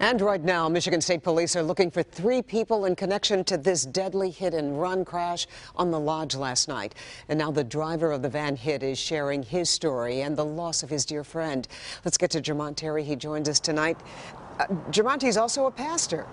And right now, Michigan State Police are looking for 3 people in connection to this deadly hit-and-run crash on the Lodge last night. And now the driver of the van hit is sharing his story and the loss of his dear friend. Let's get to Jermont Terry. He joins us tonight. Jermont, he's also a pastor.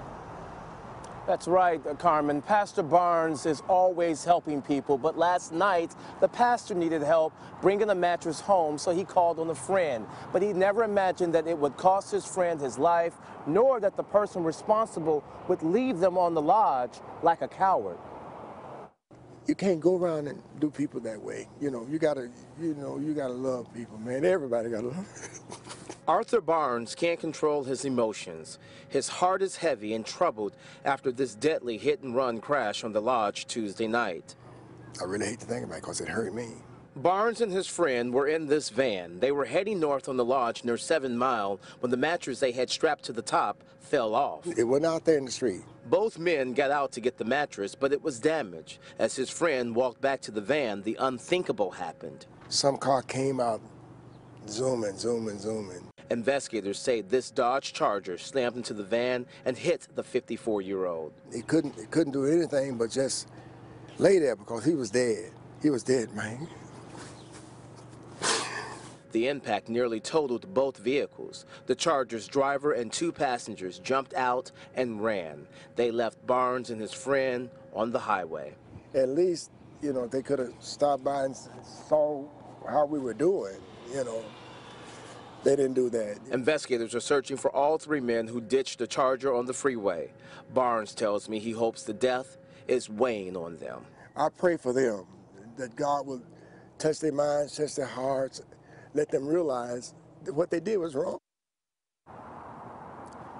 That's right, Carmen. Pastor Barnes is always helping people, but last night the pastor needed help bringing a mattress home, so he called on a friend. But he never imagined that it would cost his friend his life, nor that the person responsible would leave them on the lodge like a coward. You can't go around and do people that way. You gotta love people, man. Everybody gotta love. Arthur Barnes can't control his emotions. His heart is heavy and troubled after this deadly hit-and-run crash on the Lodge Tuesday night. I really hate to think about it because it hurt me. Barnes and his friend were in this van. They were heading north on the Lodge near 7 Mile when the mattress they had strapped to the top fell off. It wasn't out there in the street. Both men got out to get the mattress, but it was damaged. As his friend walked back to the van, the unthinkable happened. Some car came out zooming. Investigators say this Dodge Charger slammed into the van and hit the 54-year-old. It couldn't do anything but just lay there because he was dead. He was dead, man. The impact nearly totaled both vehicles. The Charger's driver and 2 passengers jumped out and ran. They left Barnes and his friend on the highway. At least, they could have stopped by and saw how we were doing, They didn't do that. Investigators are searching for all 3 men who ditched the Charger on the freeway. Barnes tells me he hopes the death is weighing on them. I pray for them, that God will touch their minds, touch their hearts, let them realize that what they did was wrong.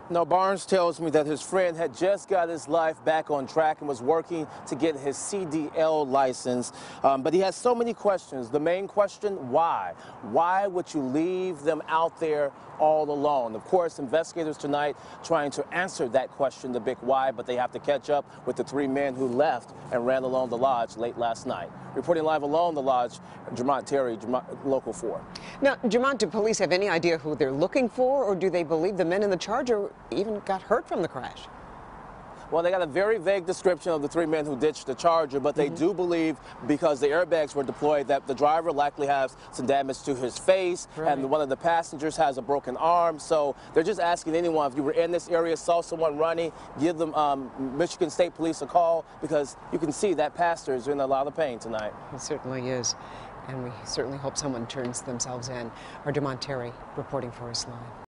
Now, Barnes tells me that his friend had just got his life back on track and was working to get his CDL license. But he has so many questions. The main question, why? Why would you leave them out there all alone? Of course, investigators tonight trying to answer that question, the big why, but they have to catch up with the 3 men who left and ran along the Lodge late last night. Reporting live along the Lodge, Jermont Terry, Local 4. Now, Jermont, do police have any idea who they're looking for, or do they believe the men in the Charger even got hurt from the crash? Well, they got a very vague description of the 3 men who ditched the Charger, but they do believe, because the airbags were deployed, that the driver likely has some damage to his face, and one of the passengers has a broken arm. So they're just asking anyone, if you were in this area, saw someone running, give them Michigan State Police a call, because you can see that pastor is in a lot of pain tonight. He certainly is, and we certainly hope someone turns themselves in. Our Jermont Terry reporting for us live.